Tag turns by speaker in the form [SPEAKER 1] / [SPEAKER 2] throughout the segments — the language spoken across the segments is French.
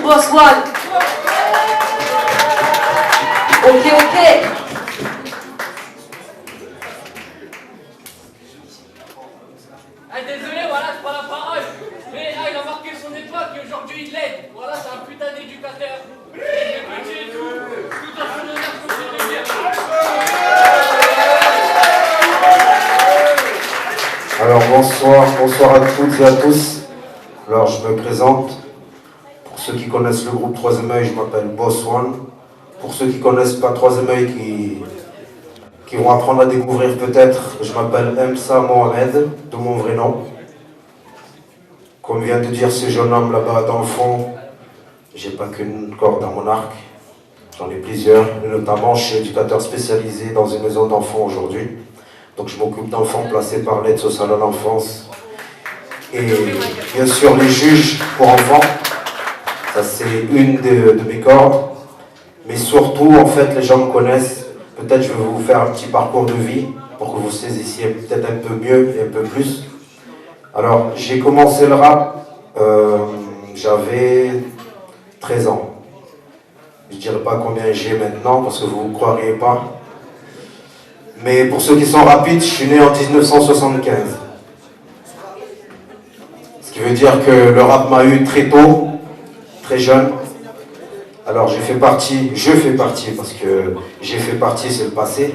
[SPEAKER 1] Boss One. Ok.
[SPEAKER 2] Ah, désolé, voilà, c'est pas la parole. Mais il a marqué son époque et aujourd'hui il l'aide. Voilà, c'est un putain d'éducateur. Il est petit et tout en son honneur, comme c'est de dire.
[SPEAKER 3] Alors bonsoir à toutes et à tous. Alors je me présente. Pour ceux qui connaissent le groupe Troisième Œil, je m'appelle Boss One. Pour ceux qui connaissent pas Troisième Œil, qui vont apprendre à découvrir peut-être, je m'appelle Emsa Mohamed, de mon vrai nom. Comme vient de dire ce jeune homme là-bas dans le fond, j'ai pas qu'une corde à mon arc, j'en ai plusieurs, et notamment je suis éducateur spécialisé dans une maison d'enfants aujourd'hui. Donc je m'occupe d'enfants placés par l'aide sociale à l'enfance. Et bien sûr les juges pour enfants, ça c'est une de mes cordes. Mais surtout, en fait, les gens me connaissent. Peut-être je vais vous faire un petit parcours de vie pour que vous saisissiez peut-être un peu mieux et un peu plus. Alors, j'ai commencé le rap, j'avais 13 ans. Je ne dirais pas combien j'ai maintenant parce que vous ne croiriez pas. Mais pour ceux qui sont rapides, je suis né en 1975. Ce qui veut dire que le rap m'a eu très tôt, très jeune. Alors je fais partie, parce que j'ai fait partie, c'est le passé,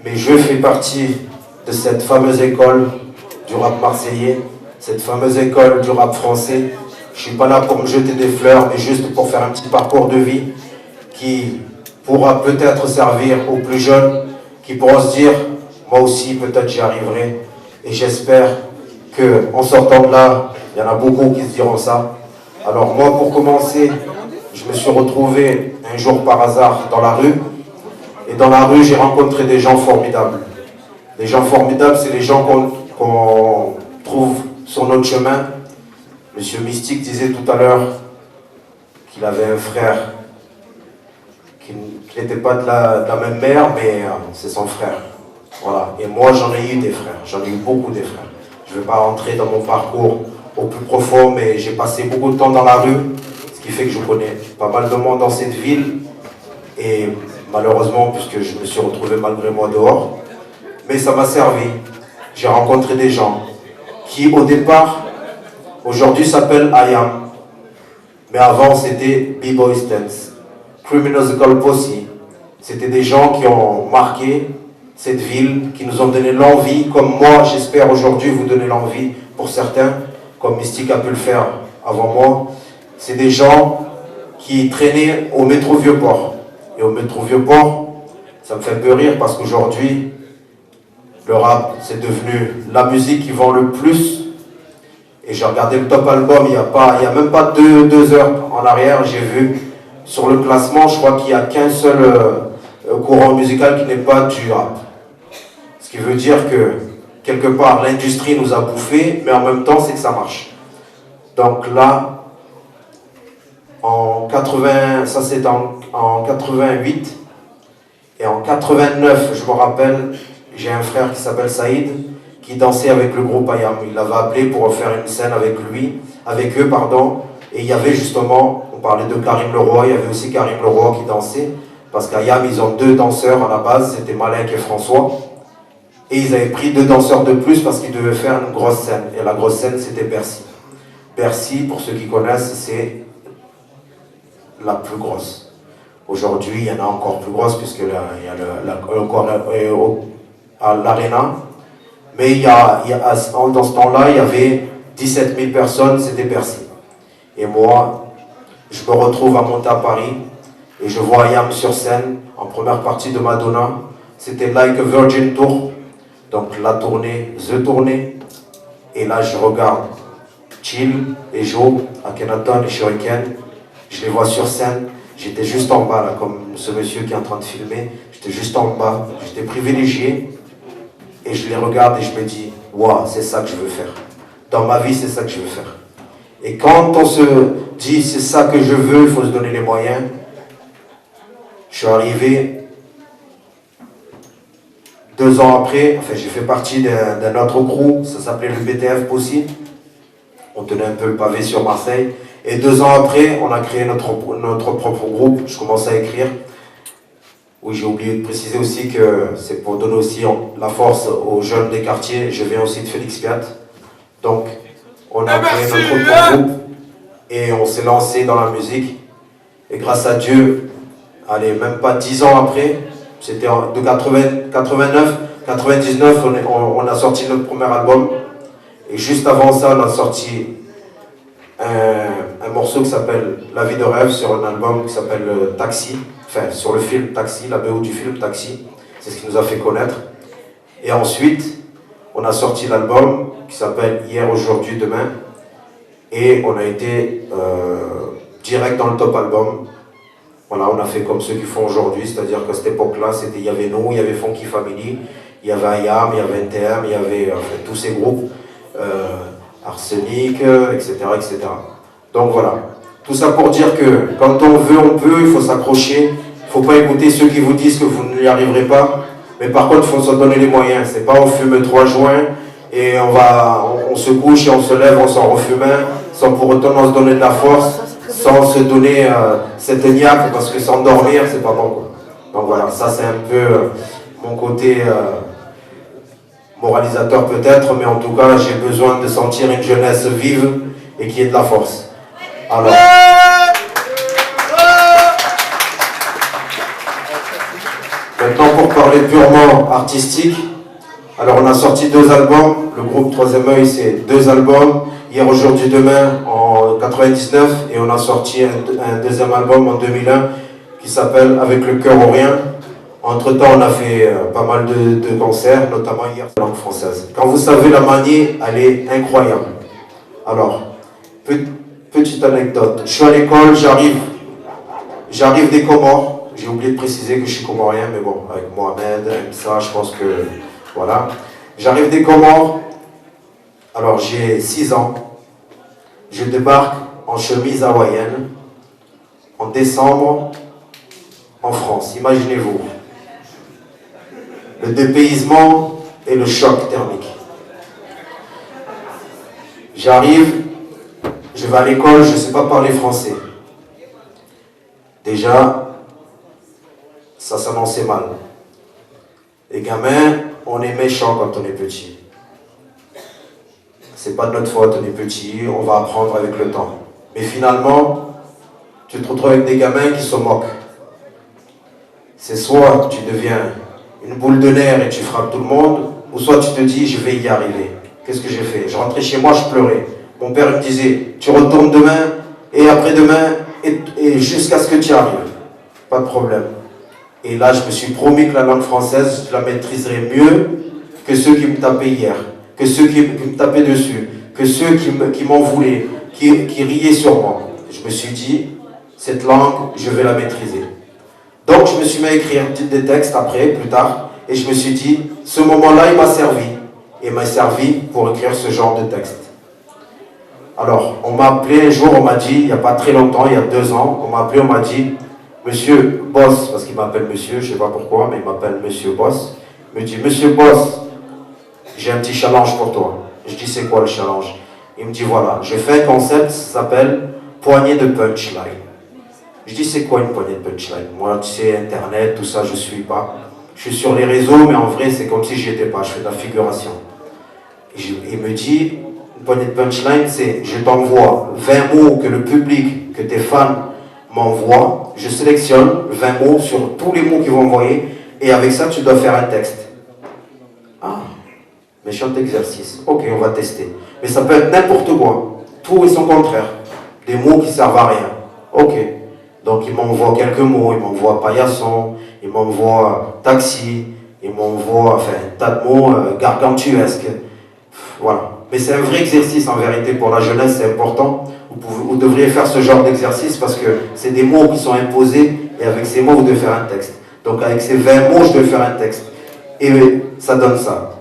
[SPEAKER 3] mais je fais partie de cette fameuse école du rap marseillais, cette fameuse école du rap français. Je suis pas là pour me jeter des fleurs, mais juste pour faire un petit parcours de vie qui pourra peut-être servir aux plus jeunes, qui pourront se dire, moi aussi peut-être j'y arriverai. Et j'espère qu'en sortant de là, il y en a beaucoup qui se diront ça. Alors moi, pour commencer, je me suis retrouvé un jour par hasard dans la rue. Et dans la rue, j'ai rencontré des gens formidables. Les gens formidables, c'est les gens qu'on trouve sur notre chemin. Monsieur Mystique disait tout à l'heure qu'il avait un frère qui n'était pas de la même mère, mais c'est son frère. Voilà. Et moi, j'en ai eu des frères. J'en ai eu beaucoup des frères. Je ne vais pas rentrer dans mon parcours au plus profond, mais j'ai passé beaucoup de temps dans la rue. Ce qui fait que je connais pas mal de monde dans cette ville. Et malheureusement, puisque je me suis retrouvé malgré moi dehors, mais ça m'a servi. J'ai rencontré des gens qui, au départ, aujourd'hui s'appellent IAM. Mais avant, c'était B-Boy Stance, Criminal Posse. C'était des gens qui ont marqué cette ville, qui nous ont donné l'envie, comme moi, j'espère aujourd'hui vous donner l'envie pour certains, comme Mystique a pu le faire avant moi. C'est des gens qui traînaient au métro Vieux-Port. Et au métro Vieux-Port, ça me fait un peu rire parce qu'aujourd'hui, le rap, c'est devenu la musique qui vend le plus. Et j'ai regardé le top album, il y a même pas deux heures en arrière, j'ai vu sur le classement, je crois qu'il n'y a qu'un seul courant musical qui n'est pas du rap. Ce qui veut dire que, quelque part, l'industrie nous a bouffé, mais en même temps, c'est que ça marche. Donc là, en 80, ça c'est en 88, et en 89, je me rappelle, j'ai un frère qui s'appelle Saïd, qui dansait avec le groupe IAM. Il l'avait appelé pour faire une scène avec eux, et il y avait justement, on parlait de Karim Leroy, il y avait aussi Karim Leroy qui dansait, parce qu'IAM, ils ont 2 danseurs à la base, c'était Malek et François, et ils avaient pris 2 danseurs de plus parce qu'ils devaient faire une grosse scène, et la grosse scène c'était Bercy. Bercy, pour ceux qui connaissent, c'est la plus grosse. Aujourd'hui, il y en a encore plus grosse, puisque il y a encore à l'Arena. Mais dans ce temps-là, il y avait 17 000 personnes, c'était Bercy. Et moi, je me retrouve à monter à Paris, et je vois IAM sur scène, en première partie de Madonna. C'était Like a Virgin Tour, donc la tournée, The Tournée. Et là, je regarde Chill et Joe, Akhenaton et Shuriken. Je les vois sur scène, j'étais juste en bas, là, comme ce monsieur qui est en train de filmer. J'étais juste en bas, j'étais privilégié. Et je les regarde et je me dis, waouh, c'est ça que je veux faire. Dans ma vie, c'est ça que je veux faire. Et quand on se dit, c'est ça que je veux, il faut se donner les moyens. Je suis arrivé 2 ans après, enfin j'ai fait partie d'un autre crew, ça s'appelait le BTF Posse. On tenait un peu le pavé sur Marseille. Et 2 ans après, on a créé notre propre groupe. Je commençais à écrire. Oui, j'ai oublié de préciser aussi que c'est pour donner aussi la force aux jeunes des quartiers. Je viens aussi de Félix Piat. Donc, on a créé notre propre groupe et on s'est lancé dans la musique. Et grâce à Dieu, allez, même pas 10 ans après, c'était de 89, 99, on a sorti notre premier album. Et juste avant ça, on a sorti un morceau qui s'appelle La vie de rêve sur un album qui s'appelle Taxi. Enfin, sur le film Taxi, la BO du film Taxi. C'est ce qui nous a fait connaître. Et ensuite, on a sorti l'album qui s'appelle Hier, Aujourd'hui, Demain. Et on a été direct dans le top album. Voilà, on a fait comme ceux qui font aujourd'hui, c'est-à-dire qu'à cette époque-là, il y avait nous, il y avait Funky Family, il y avait IAM, il y avait NTM, il y avait tous ces groupes, Arsenic, etc., etc. Donc voilà. Tout ça pour dire que quand on veut, on peut, il faut s'accrocher. Il ne faut pas écouter ceux qui vous disent que vous n'y arriverez pas. Mais par contre, il faut se donner les moyens. C'est pas on fume 3 joints et on se couche et on se lève, on s'en refume un, sans pour autant se donner de la force, sans se donner cette niaque, parce que s'endormir, c'est pas bon, quoi. Donc voilà, ça c'est un peu mon côté moralisateur peut-être, mais en tout cas, j'ai besoin de sentir une jeunesse vive et qui ait de la force. Alors, maintenant pour parler purement artistique, alors on a sorti 2 albums, le groupe Troisième Œil c'est 2 albums, Hier, Aujourd'hui, Demain en 99 et on a sorti un deuxième album en 2001 qui s'appelle Avec le cœur ou rien. Entre temps on a fait pas mal de concerts, notamment hier en langue française. Quand vous savez la manier, elle est incroyable. Alors, petite anecdote, je suis à l'école, j'arrive des Comores, j'ai oublié de préciser que je suis comorien, mais bon, avec Mohamed, ça, je pense que, voilà. J'arrive des Comores, alors j'ai 6 ans, je débarque en chemise hawaïenne, en décembre, en France, imaginez-vous. Le dépaysement et le choc thermique. J'arrive, je vais à l'école, je ne sais pas parler français. Déjà, ça s'annonçait mal. Les gamins, on est méchants quand on est petit. C'est pas de notre faute, on est petit, on va apprendre avec le temps. Mais finalement, tu te retrouves avec des gamins qui se moquent. C'est soit tu deviens une boule de nerfs et tu frappes tout le monde, ou soit tu te dis je vais y arriver. Qu'est-ce que j'ai fait? Je rentrais chez moi, je pleurais. Mon père me disait, tu retournes demain, et après-demain, et jusqu'à ce que tu y arrives. Pas de problème. Et là, je me suis promis que la langue française, je la maîtriserais mieux que ceux qui me tapaient hier, que ceux qui me tapaient dessus, que ceux qui m'en voulaient, qui riaient sur moi. Je me suis dit, cette langue, je vais la maîtriser. Donc, je me suis mis à écrire des textes après, plus tard, et je me suis dit, ce moment-là, il m'a servi. Il m'a servi pour écrire ce genre de texte. Alors, on m'a appelé un jour, on m'a dit, il n'y a pas très longtemps, il y a 2 ans, on m'a appelé, on m'a dit, Monsieur Boss, parce qu'il m'appelle Monsieur, je ne sais pas pourquoi, mais il m'appelle Monsieur Boss. Il me dit, Monsieur Boss, j'ai un petit challenge pour toi. Je dis, c'est quoi le challenge? Il me dit, voilà, je fais un concept, ça s'appelle poignée de punchline. Je dis, c'est quoi une poignée de punchline? Moi, tu sais, Internet, tout ça, je ne suis pas. Je suis sur les réseaux, mais en vrai, c'est comme si j'y étais pas, je fais de la figuration. Il me dit, une poignée de punchline, c'est je t'envoie 20 mots que le public, que tes fans m'envoient, je sélectionne 20 mots sur tous les mots qu'ils vont envoyer, et avec ça, tu dois faire un texte. Ah, méchant exercice. Ok, on va tester. Mais ça peut être n'importe quoi, tout et son contraire. Des mots qui servent à rien. Ok. Donc il m'envoie quelques mots, il m'envoie paillasson, il m'envoie taxi, il m'envoie enfin un tas de mots gargantuesques. Voilà. Mais c'est un vrai exercice en vérité pour la jeunesse, c'est important. Vous devriez faire ce genre d'exercice parce que c'est des mots qui sont imposés et avec ces mots vous devez faire un texte. Donc avec ces 20 mots je devais faire un texte. Et ça donne ça.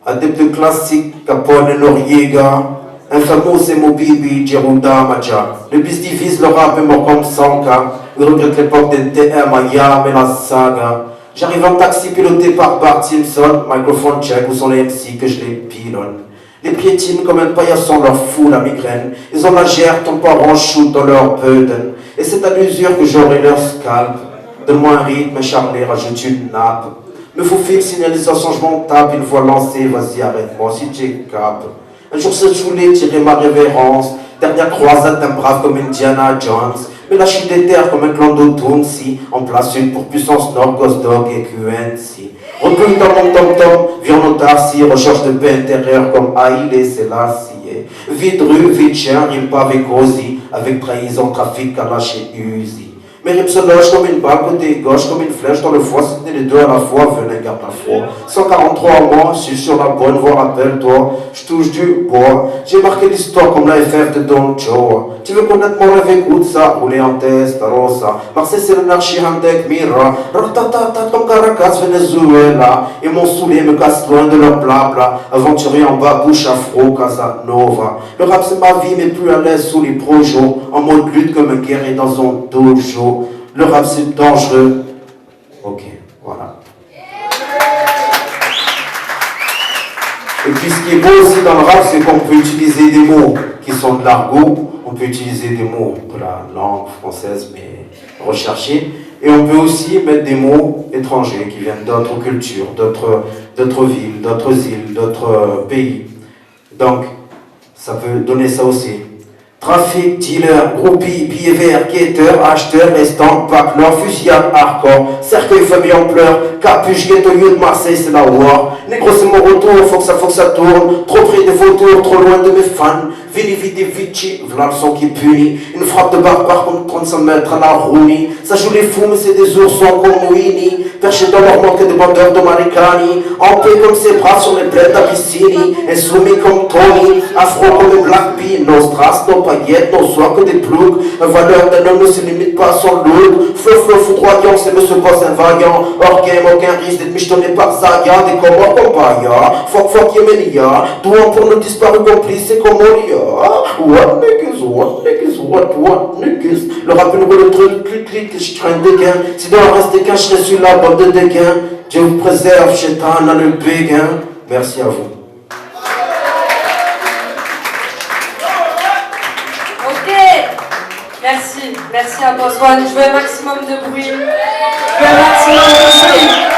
[SPEAKER 3] Adepte classique, Capone et Noriega, infamous et Mobibi, Girouda, Maja. Le bis divise le rap est mort comme Sanka. Il regrette l'époque des TM, Ayam et la saga. J'arrive en taxi piloté par Bart Simpson, microphone check, où sont les MC que je les pilonne. Des piétines comme un paillasson leur fout la migraine. Ils ont la gère, ton parent shoot dans leur burden. Et c'est à l'usure que j'aurai leur scalp. Donne-moi un rythme, Charlie, rajoute une nappe. Me faut faire signalisation, je m'en tape. Une fois lancé, vas-y, arrête-moi si j'ai cap. Un jour, je voulais tirer ma révérence. Dernière croisade d'un brave comme Indiana Jones. Mais là, je suis déter comme un clan d'Otunsi. En place une pour puissance Nord, Ghost Dog et QNC. Recule dans mon tom-tom, viens en autarcie, recherche de paix intérieure comme Haïlé Selassie. Vide rue, vide chien, rime pas avec Rosie, avec trahison, trafic, Kalash et Uzi. Mes rimes se logent comme une balle côté gauche, comme une flèche dans le foie, c'était les deux à la fois, venez garde la foi. 143 mois, je suis sur la bonne voie, rappelle-toi, je touche du bois. J'ai marqué l'histoire comme la FF de Don Joe. Tu veux connaître mon rêve, écoute ça, rouler en Testarossa. Marseille c'est l'anarchie, Handek, Mira. Ratatatat comme Caracas, Venezuela. Et mon saoulé me casse loin de leur blabla. Aventurier en bas, bouche afro, Casanova. Le rap c'est ma vie, mais plus à l'aise sous les projets. En mode lutte comme un guerrier dans un dojo. Le rap c'est dangereux. Ok, voilà. Et puis ce qui est beau aussi dans le rap, c'est qu'on peut utiliser des mots qui sont de l'argot. On peut utiliser des mots de la langue française, mais recherchés. Et on peut aussi mettre des mots étrangers qui viennent d'autres cultures, d'autres villes, d'autres îles, d'autres pays. Donc, ça peut donner ça aussi. Trafic, dealer, groupie, billets verts, guetteur, acheteur, restant, backlor, fusillade, hardcore, cercueil, famille en pleurs, capuche, ghetto, de Marseille, c'est la war. Négro, c'est mon retour, faut que ça tourne. Trop près des vautours, trop loin de mes fans. Vini, vidi, vici, v'là le son qui punit. Une frappe de barbare comme 35 mètres à la Rooney. Ça joue les fous, mais c'est des oursons comme Winnie. Perchés dans leur monde que des bandeurs de Maricani. En paix comme ses bras sur les plaines d'Abyssinie. Insoumis comme Tony. Afro comme les Black P. Nos strass, nos paillettes, nos soies que des ploucs. La valeur d'un homme ne se limite pas à son look. Flow, foudroyant, c'est monsieur Boss un vaillant. Hors game, aucun risque d'être michetonné par Zaya. Des Comores comme Paya. Fuck, Yemenia. Douan pour nos disparus complices, c'est comme Moria. What niggas, what niggas. Le rap nous roule le truc, clic, je traîne des gains. Si doit en rester qu'un, je serai sur la bande de dégains. Dieu vous préserve, Chétan, dans le béguin. Merci à vous.
[SPEAKER 1] Ok, merci à Boss One. Je veux un maximum de bruit. Je veux un maximum de bruit.